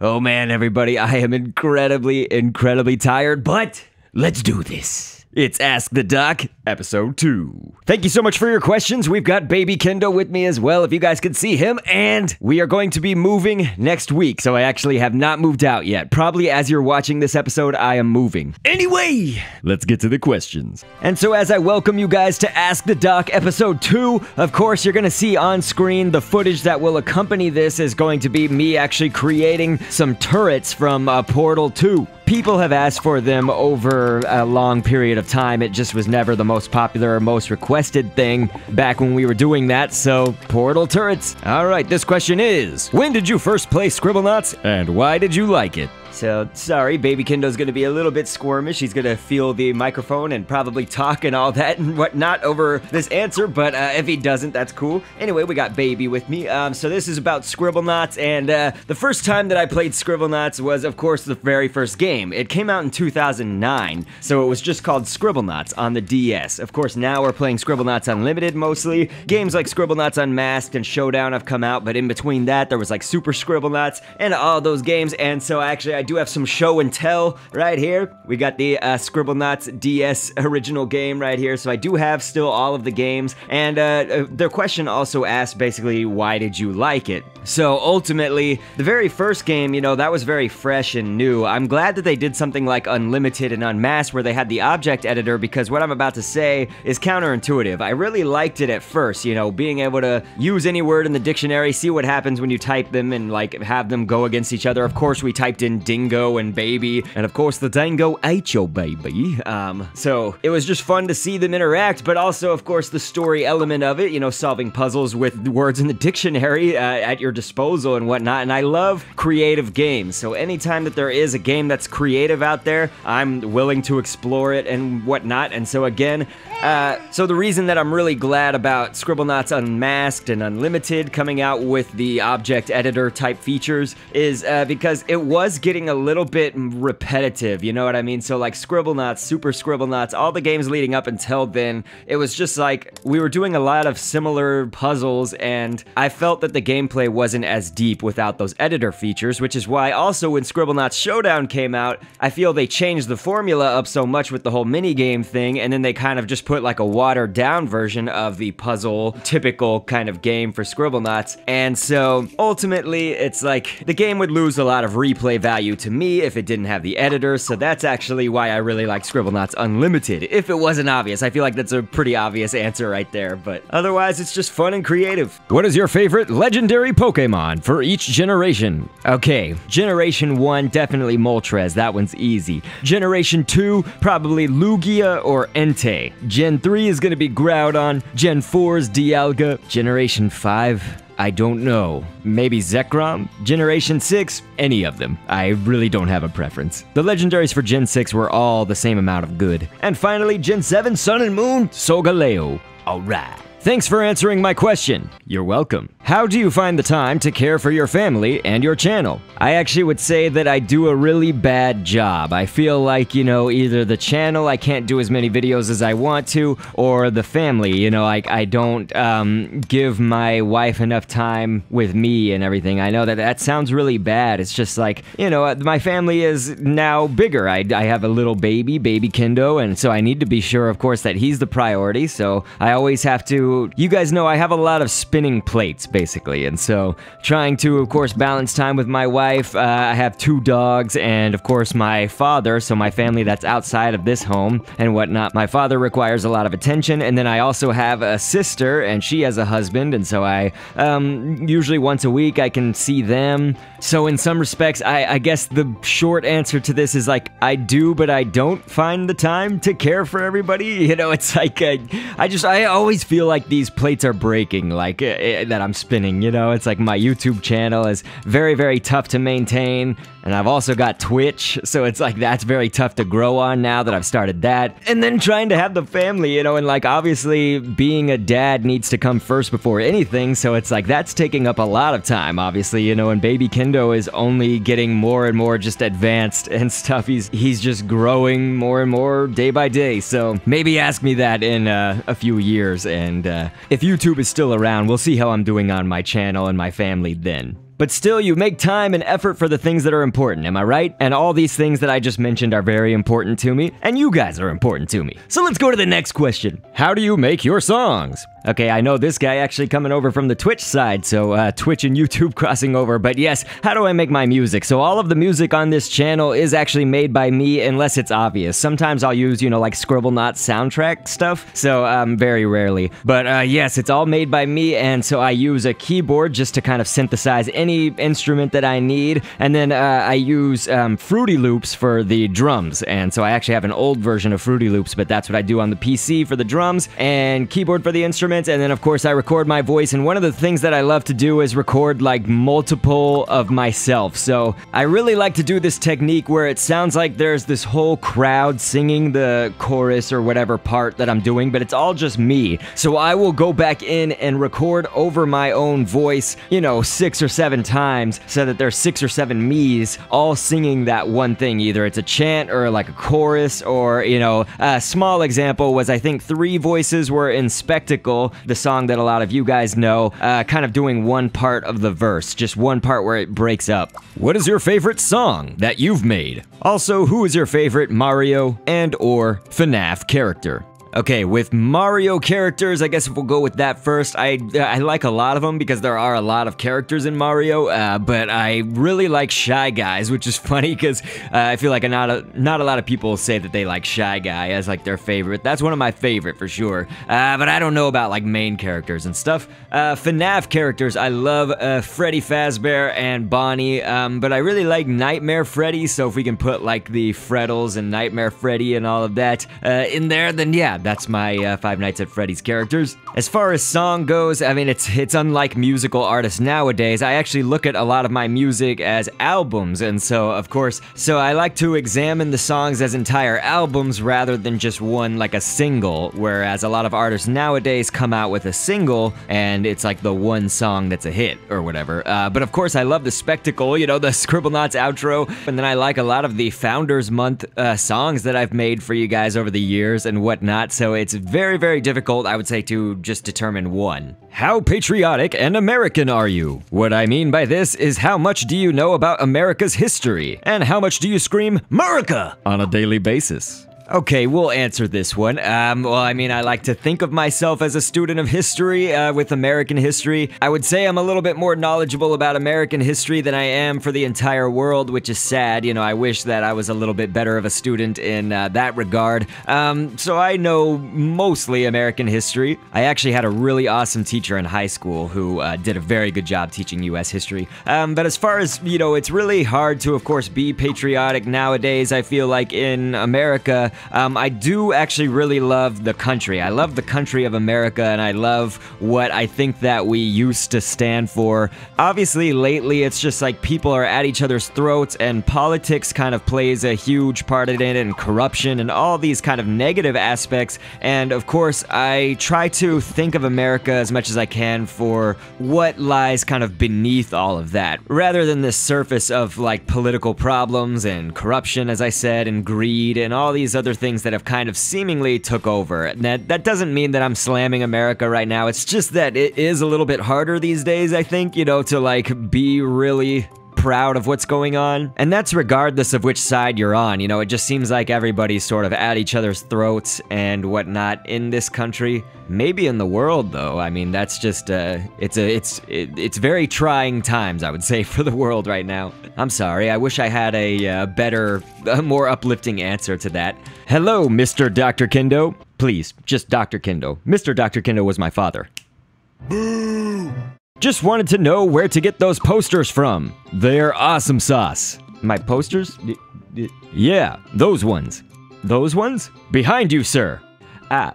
Oh man, everybody, I am incredibly tired, but let's do this. It's Ask the Doc, episode 2. Thank you so much for your questions. We've got baby Kendo with me as well, if you guys could see him, and we are going to be moving next week, so I actually have not moved out yet. Probably as you're watching this episode, I am moving. Anyway, let's get to the questions. And so as I welcome you guys to Ask the Doc, episode 2, of course, you're gonna see on screen the footage that will accompany this is going to be me actually creating some turrets from Portal 2. People have asked for them over a long period of time. It just was never the most popular or most requested thing back when we were doing that, so Portal Turrets. Alright, this question is, when did you first play Scribblenauts, and why did you like it? So, sorry, baby Kendo's gonna be a little bit squirmish. He's gonna feel the microphone and probably talk and all that and whatnot over this answer, but if he doesn't, that's cool. Anyway, we got baby with me. So this is about Scribblenauts, and the first time that I played Scribblenauts was, of course, the very first game. It came out in 2009, so it was just called Scribblenauts on the DS. Of course, now we're playing Scribblenauts Unlimited mostly. Games like Scribblenauts Unmasked and Showdown have come out, but in between that, there was like Super Scribblenauts and all those games, and so I do have some show and tell right here. We got the Scribblenauts DS original game right here, so I do have still all of the games, and their question also asked basically, why did you like it? So ultimately, the very first game, you know, that was very fresh and new. I'm glad that they did something like Unlimited and Unmasked where they had the object editor, because what I'm about to say is counterintuitive. I really liked it at first, you know, being able to use any word in the dictionary, see what happens when you type them, and like have them go against each other. Of course, we typed in dingo and baby, and of course the dingo ate your baby. So it was just fun to see them interact, but also of course the story element of it, you know, solving puzzles with words in the dictionary at your disposal and whatnot. And I love creative games, so anytime that there is a game that's creative out there, I'm willing to explore it and whatnot. And so again, so the reason that I'm really glad about Scribblenauts Unmasked and Unlimited coming out with the object editor type features is because it was getting a little bit repetitive, you know what I mean? So like Scribblenauts, Super Scribblenauts, all the games leading up until then, it was just like we were doing a lot of similar puzzles, and I felt that the gameplay wasn't as deep without those editor features, which is why also when Scribblenauts Showdown came out, I feel they changed the formula up so much with the whole minigame thing, and then they kind of just put like a watered down version of the puzzle typical kind of game for Scribblenauts. And so ultimately it's like the game would lose a lot of replay value to me if it didn't have the editor, so that's actually why I really like Scribblenauts Unlimited. If it wasn't obvious, I feel like that's a pretty obvious answer right there, but otherwise it's just fun and creative. What is your favorite legendary Pokemon for each generation? Okay, Generation 1, definitely Moltres, that one's easy. Generation 2, probably Lugia or Entei. Gen 3 is gonna be Groudon. Gen 4 is Dialga. Generation 5, I don't know. Maybe Zekrom? Generation 6? Any of them. I really don't have a preference. The legendaries for Gen 6 were all the same amount of good. And finally, Gen 7, Sun and Moon, Solgaleo. Alright. Thanks for answering my question. You're welcome. How do you find the time to care for your family and your channel? I actually would say that I do a really bad job. I feel like, you know, either the channel, I can't do as many videos as I want to, or the family, you know, I don't give my wife enough time with me and everything. I know that that sounds really bad. It's just like, you know, my family is now bigger. I have a little baby Kendo, and so I need to be sure, of course, that he's the priority, so I always have to, you guys know I have a lot of spinning plates, basically, and so trying to, of course, balance time with my wife. I have 2 dogs, and of course my father, so my family that's outside of this home and whatnot. My father requires a lot of attention, and then I also have a sister, and she has a husband, and so I, usually once a week I can see them. So in some respects, I guess the short answer to this is like, I do, but I don't find the time to care for everybody. You know, it's like, I always feel like these plates are breaking, like, that I'm spinning, you know? It's like my YouTube channel is very, very tough to maintain, and I've also got Twitch, so it's like that's very tough to grow on now that I've started that. And then trying to have the family, you know, and like obviously being a dad needs to come first before anything, so it's like that's taking up a lot of time, obviously, you know, and baby Kendo is only getting more and more just advanced and stuff. He's just growing more and more day by day, so maybe ask me that in a few years, and if YouTube is still around, we'll see how I'm doing on my channel and my family then. but still you make time and effort for the things that are important, am I right? And all these things that I just mentioned are very important to me, and you guys are important to me. So let's go to the next question. How do you make your songs? Okay, I know this guy actually coming over from the Twitch side, so Twitch and YouTube crossing over, but yes, how do I make my music? So all of the music on this channel is actually made by me unless it's obvious. Sometimes I'll use, you know, like Scribblenauts soundtrack stuff, so very rarely. But yes, it's all made by me, and so I use a keyboard just to kind of synthesize any instrument that I need, and then I use Fruity Loops for the drums, and so I actually have an old version of Fruity Loops, but that's what I do on the PC for the drums, and keyboard for the instruments, and then of course I record my voice, and one of the things that I love to do is record like multiple of myself. So I really like to do this technique where it sounds like there's this whole crowd singing the chorus or whatever part that I'm doing, but it's all just me. So I will go back in and record over my own voice, you know, 6 or 7 times, so that there's 6 or 7 me's all singing that one thing. Either it's a chant or like a chorus, or, you know, a small example was I think 3 voices were in Spectacle, the song that a lot of you guys know, kind of doing one part of the verse, just one part where it breaks up. What is your favorite song that you've made? Also, who is your favorite Mario and or FNAF character? Okay, with Mario characters, I guess we'll go with that first. I like a lot of them because there are a lot of characters in Mario, but I really like Shy Guys, which is funny because I feel like not a lot of people say that they like Shy Guy as like their favorite. That's one of my favorite for sure, but I don't know about like main characters and stuff. FNAF characters, I love Freddy Fazbear and Bonnie, but I really like Nightmare Freddy, so if we can put like the Freddles and Nightmare Freddy and all of that in there, then yeah, that's my Five Nights at Freddy's characters. As far as song goes, I mean, it's unlike musical artists nowadays. I actually look at a lot of my music as albums, and so, of course, so I like to examine the songs as entire albums rather than just one, like a single, whereas a lot of artists nowadays come out with a single, and it's like the one song that's a hit, or whatever. But of course, I love the Spectacle, you know, the Scribblenauts outro, and then I like a lot of the Founders Month songs that I've made for you guys over the years and whatnot. So it's very, very difficult, I would say, to just determine one. How patriotic and American are you? What I mean by this is how much do you know about America's history? And how much do you scream, "America!" on a daily basis? Okay, we'll answer this one. Well, I mean, I like to think of myself as a student of history, with American history. I would say I'm a little bit more knowledgeable about American history than I am for the entire world, which is sad. You know, I wish that I was a little bit better of a student in that regard. So I know mostly American history. I actually had a really awesome teacher in high school who did a very good job teaching US history. But as far as, you know, it's really hard to, of course, be patriotic nowadays. I feel like in America, I do actually really love the country. I love the country of America, and I love what I think that we used to stand for. Obviously, lately, it's just like people are at each other's throats, and politics kind of plays a huge part in it, and corruption, and all these kind of negative aspects. And of course, I try to think of America as much as I can for what lies kind of beneath all of that, rather than the surface of like political problems and corruption, as I said, and greed, and all these other things that have kind of seemingly took over. And that doesn't mean that I'm slamming America right now. It's just that it is a little bit harder these days, I think, you know, to like be really proud of what's going on. And that's regardless of which side you're on. You know, it just seems like everybody's sort of at each other's throats and whatnot in this country. Maybe in the world, though. I mean, that's just, it's very trying times, I would say, for the world right now. I'm sorry, I wish I had a better, more uplifting answer to that. Hello, Mr. Dr. Kendo. Please, just Dr. Kendo. Mr. Dr. Kendo was my father. Boo! Just wanted to know where to get those posters from. They're awesome sauce. My posters? Yeah, those ones. Those ones? Behind you, sir. Ah.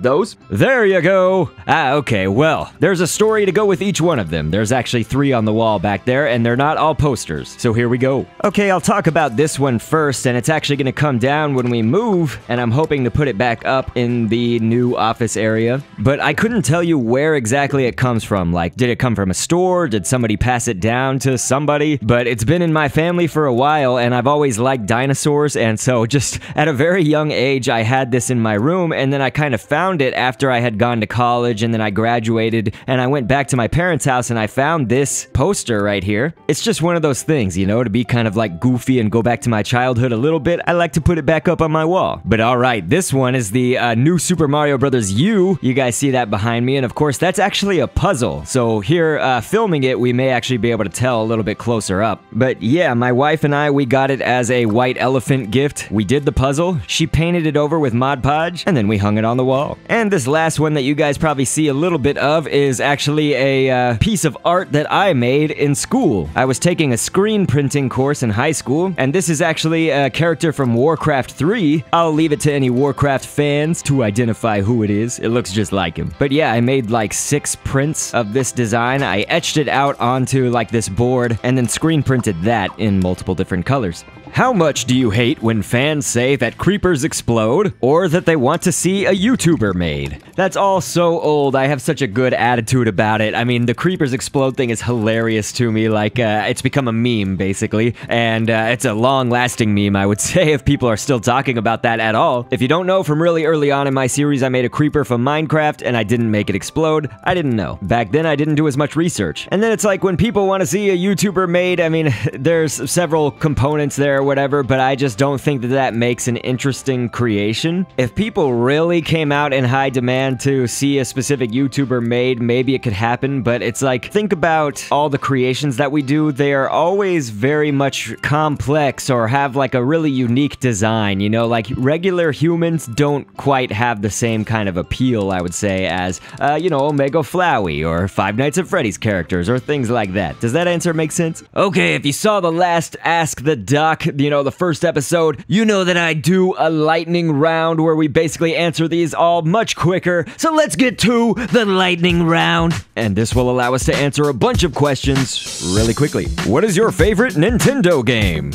Those? There you go! Okay, well, there's a story to go with each one of them. There's actually 3 on the wall back there, and they're not all posters, so here we go. Okay, I'll talk about this one first, and it's actually gonna come down when we move, and I'm hoping to put it back up in the new office area. But I couldn't tell you where exactly it comes from. Like, did it come from a store? Did somebody pass it down to somebody? But it's been in my family for a while, and I've always liked dinosaurs, and so just at a very young age, I had this in my room, and then I kind of found found it after I had gone to college and then I graduated and I went back to my parents' house and I found this poster right here. It's just one of those things, you know, to be kind of like goofy and go back to my childhood a little bit. I like to put it back up on my wall. But alright, this one is the new Super Mario Bros. U. You guys see that behind me, and of course that's actually a puzzle. So here, filming it, we may actually be able to tell a little bit closer up. But yeah, my wife and I, we got it as a white elephant gift. We did the puzzle, she painted it over with Mod Podge, and then we hung it on the wall. And this last one that you guys probably see a little bit of is actually a piece of art that I made in school. I was taking a screen printing course in high school, and this is actually a character from Warcraft 3. I'll leave it to any Warcraft fans to identify who it is. It looks just like him. But yeah, I made like 6 prints of this design. I etched it out onto like this board and then screen printed that in multiple different colors. How much do you hate when fans say that creepers explode or that they want to see a YouTuber made? That's all so old. I have such a good attitude about it. I mean, the creepers explode thing is hilarious to me. Like, it's become a meme, basically. And it's a long-lasting meme, I would say, if people are still talking about that at all. If you don't know, from really early on in my series, I made a creeper from Minecraft, and I didn't make it explode. I didn't know. Back then, I didn't do as much research. And then it's like, when people want to see a YouTuber made, I mean, there's several components there, whatever, but I just don't think that that makes an interesting creation. If people really came out in high demand to see a specific YouTuber made, maybe it could happen, but it's like, think about all the creations that we do. They are always very much complex or have like a really unique design, you know, like regular humans don't quite have the same kind of appeal, I would say, as, you know, Omega Flowey or Five Nights at Freddy's characters or things like that. Does that answer make sense? Okay, if you saw the last Ask the Doc, you know, the first episode, you know that I do a lightning round where we basically answer these all much quicker. So let's get to the lightning round. And this will allow us to answer a bunch of questions really quickly. What is your favorite Nintendo game?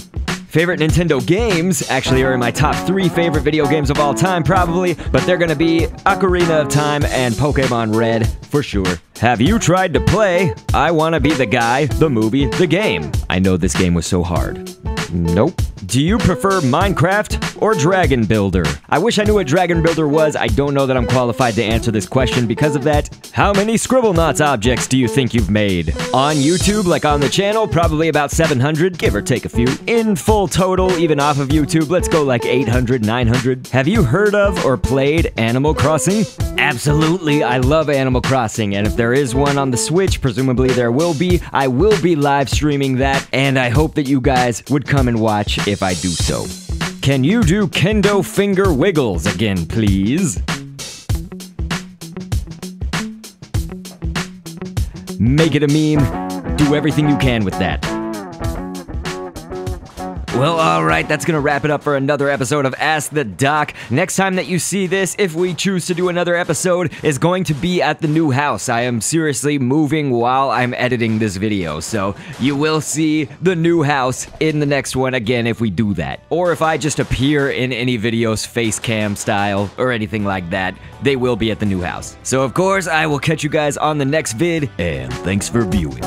Favorite Nintendo games actually are in my top 3 favorite video games of all time, probably, but they're gonna be Ocarina of Time and Pokemon Red, for sure. Have you tried to play I Wanna Be the Guy, the movie, the game? I know this game was so hard. Nope. Do you prefer Minecraft or Dragon Builder? I wish I knew what Dragon Builder was. I don't know that I'm qualified to answer this question because of that. How many Scribblenauts objects do you think you've made? On YouTube, like on the channel, probably about 700, give or take a few. In full total, even off of YouTube, let's go like 800, 900. Have you heard of or played Animal Crossing? Absolutely, I love Animal Crossing, and if there is one on the Switch, presumably there will be, I will be live streaming that, and I hope that you guys would come and watch if I do so. Can you do kendo finger wiggles again, please? Make it a meme. Do everything you can with that. Well, alright, that's gonna wrap it up for another episode of Ask the Doc. Next time that you see this, if we choose to do another episode, is going to be at the new house. I am seriously moving while I'm editing this video, so you will see the new house in the next one again if we do that. Or if I just appear in any videos face cam style or anything like that, they will be at the new house. So of course, I will catch you guys on the next vid, and thanks for viewing.